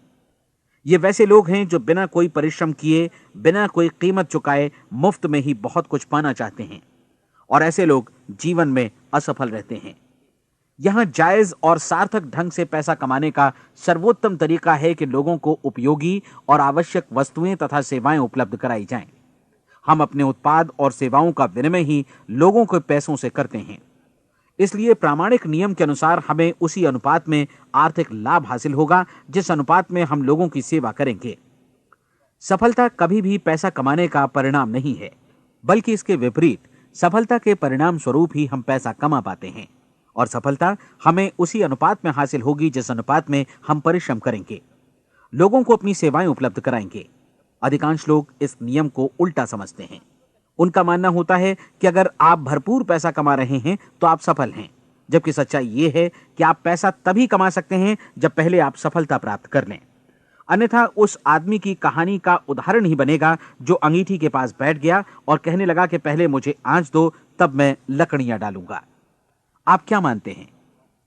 ये वैसे लोग हैं जो बिना कोई परिश्रम किए, बिना कोई कीमत चुकाए मुफ्त में ही बहुत कुछ पाना चाहते हैं, और ऐसे लोग जीवन में असफल रहते हैं। यहां जायज और सार्थक ढंग से पैसा कमाने का सर्वोत्तम तरीका है कि लोगों को उपयोगी और आवश्यक वस्तुएं तथा सेवाएं उपलब्ध कराई जाएं। हम अपने उत्पाद और सेवाओं का विनिमय ही लोगों के पैसों से करते हैं। इसलिए प्रामाणिक नियम के अनुसार हमें उसी अनुपात में आर्थिक लाभ हासिल होगा जिस अनुपात में हम लोगों की सेवा करेंगे। सफलता कभी भी पैसा कमाने का परिणाम नहीं है, बल्कि इसके विपरीत सफलता के परिणाम स्वरूप ही हम पैसा कमा पाते हैं, और सफलता हमें उसी अनुपात में हासिल होगी जिस अनुपात में हम परिश्रम करेंगे, लोगों को अपनी सेवाएं उपलब्ध कराएंगे। अधिकांश लोग इस नियम को उल्टा समझते हैं। उनका मानना होता है कि अगर आप भरपूर पैसा कमा रहे हैं तो आप सफल हैं, जबकि सच्चाई यह है कि आप पैसा तभी कमा सकते हैं जब पहले आप सफलता प्राप्त कर लें। अन्यथा उस आदमी की कहानी का उदाहरण ही बनेगा जो अंगीठी के पास बैठ गया और कहने लगा कि पहले मुझे आंच दो, तब मैं लकड़ियां डालूंगा। आप क्या मानते हैं,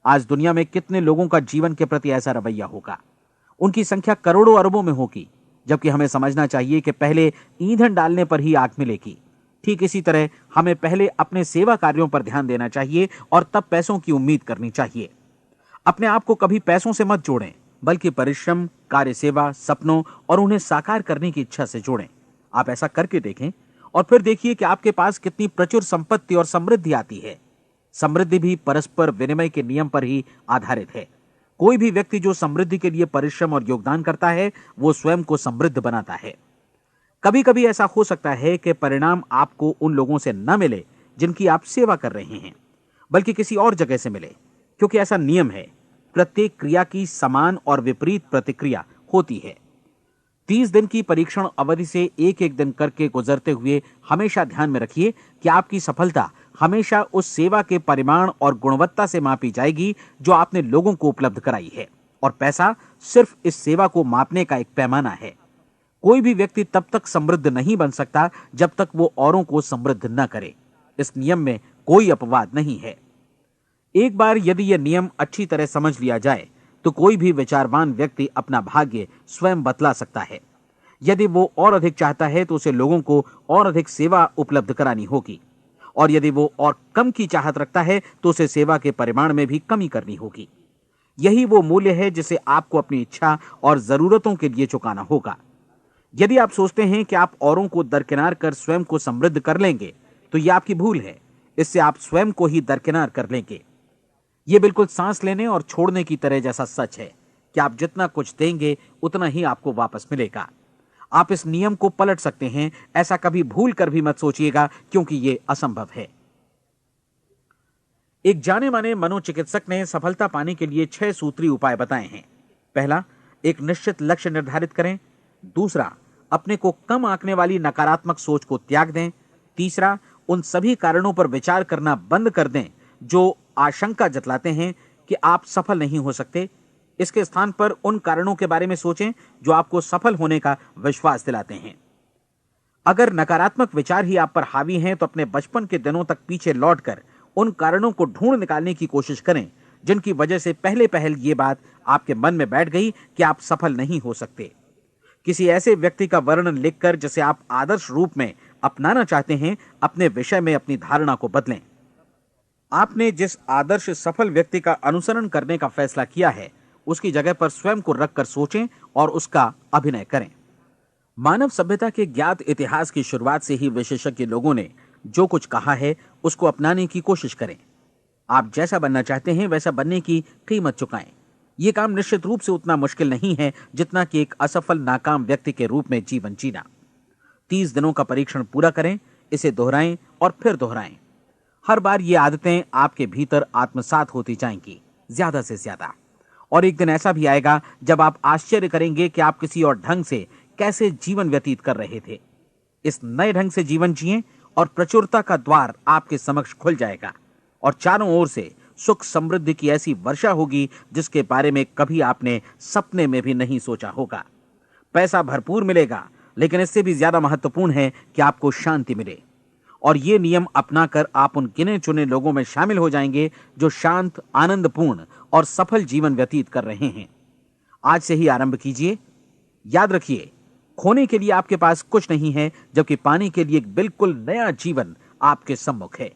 आज दुनिया में कितने लोगों का जीवन के प्रति ऐसा रवैया होगा? उनकी संख्या करोड़ों अरबों में होगी, जबकि हमें समझना चाहिए कि पहले ईंधन डालने पर ही आग मिलेगी। ठीक इसी तरह हमें पहले अपने सेवा कार्यों पर ध्यान देना चाहिए और तब पैसों की उम्मीद करनी चाहिए। अपने आप को कभी पैसों से मत जोड़ें, बल्कि परिश्रम, कार्य सेवा, सपनों और उन्हें साकार करने की इच्छा से जोड़ें। आप ऐसा करके देखें और फिर देखिए कि आपके पास कितनी प्रचुर संपत्ति और समृद्धि आती है। समृद्धि भी परस्पर विनिमय के नियम पर ही आधारित है। कोई भी व्यक्ति जो समृद्धि के लिए परिश्रम और योगदान करता है, वो स्वयं को समृद्ध बनाता है। कभी कभी ऐसा हो सकता है कि परिणाम आपको उन लोगों से न मिले जिनकी आप सेवा कर रहे हैं, बल्कि किसी और जगह से मिले, क्योंकि ऐसा नियम है, प्रत्येक क्रिया की समान और विपरीत प्रतिक्रिया होती है। 30 दिन की परीक्षण अवधि से एक एक दिन करके गुजरते हुए हमेशा ध्यान में रखिए कि आपकी सफलता हमेशा उस सेवा के परिमाण और गुणवत्ता से मापी जाएगी जो आपने लोगों को उपलब्ध कराई है, और पैसा सिर्फ इस सेवा को मापने का एक पैमाना है। कोई भी व्यक्ति तब तक समृद्ध नहीं बन सकता जब तक वो औरों को समृद्ध न करे। इस नियम में कोई अपवाद नहीं है। एक बार यदि यह नियम अच्छी तरह समझ लिया जाए तो कोई भी विचारवान व्यक्ति अपना भाग्य स्वयं बतला सकता है। यदि वो और अधिक चाहता है तो उसे लोगों को और अधिक सेवा उपलब्ध करानी होगी, और यदि वो और कम की चाहत रखता है तो उसे सेवा के परिमाण में भी कमी करनी होगी। यही वो मूल्य है जिसे आपको अपनी इच्छा और जरूरतों के लिए चुकाना होगा। यदि आप सोचते हैं कि आप औरों को दरकिनार कर स्वयं को समृद्ध कर लेंगे तो यह आपकी भूल है। इससे आप स्वयं को ही दरकिनार कर लेंगे। यह बिल्कुल सांस लेने और छोड़ने की तरह जैसा सच है कि आप जितना कुछ देंगे उतना ही आपको वापस मिलेगा। आप इस नियम को पलट सकते हैं, ऐसा कभी भूल कर भी मत सोचिएगा, क्योंकि यह असंभव है। एक जाने माने मनोचिकित्सक ने सफलता पाने के लिए 6 सूत्री उपाय बताए हैं। पहला, एक निश्चित लक्ष्य निर्धारित करें। दूसरा, अपने को कम आंकने वाली नकारात्मक सोच को त्याग दें। तीसरा, उन सभी कारणों पर विचार करना बंद कर दें जो आशंका जतलाते हैं कि आप सफल नहीं हो सकते। इसके स्थान पर उन कारणों के बारे में सोचें जो आपको सफल होने का विश्वास दिलाते हैं। अगर नकारात्मक विचार ही आप पर हावी हैं तो अपने बचपन के दिनों तक पीछे लौटकर उन कारणों को ढूंढ निकालने की कोशिश करें जिनकी वजह से पहले पहल ये बात आपके मन में बैठ गई कि आप सफल नहीं हो सकते। किसी ऐसे व्यक्ति का वर्णन लिखकर जिसे आप आदर्श रूप में अपनाना चाहते हैं, अपने विषय में अपनी धारणा को बदलें। आपने जिस आदर्श सफल व्यक्ति का अनुसरण करने का फैसला किया है, उसकी जगह पर स्वयं को रखकर सोचें और उसका अभिनय करें। मानव सभ्यता के ज्ञात इतिहास की शुरुआत से ही विशेषज्ञ लोगों ने जो कुछ कहा है उसको अपनाने की कोशिश करें। आप जैसा बनना चाहते हैं वैसा बनने की कीमत चुकाएं। यह काम निश्चित रूप से उतना मुश्किल नहीं है जितना कि एक असफल नाकाम व्यक्ति के रूप में जीवन जीना। 30 दिनों का परीक्षण पूरा करें, इसे दोहराएं और फिर दोहराएं। हर बार ये आदतें आपके भीतर आत्मसात होती जाएंगी, ज्यादा से ज्यादा। और एक दिन ऐसा भी आएगा जब आप आश्चर्य करेंगे कि आप किसी और ढंग से कैसे जीवन व्यतीत कर रहे थे। इस नए ढंग से जीवन जिएं और प्रचुरता का द्वार आपके समक्ष खुल जाएगा और चारों ओर से सुख समृद्धि की ऐसी वर्षा होगी जिसके बारे में कभी आपने सपने में भी नहीं सोचा होगा। पैसा भरपूर मिलेगा, लेकिन इससे भी ज्यादा महत्वपूर्ण है कि आपको शांति मिले। और ये नियम अपनाकर आप उन गिने चुने लोगों में शामिल हो जाएंगे जो शांत, आनंदपूर्ण और सफल जीवन व्यतीत कर रहे हैं। आज से ही आरंभ कीजिए। याद रखिए, खोने के लिए आपके पास कुछ नहीं है, जबकि पाने के लिए एक बिल्कुल नया जीवन आपके सम्मुख है।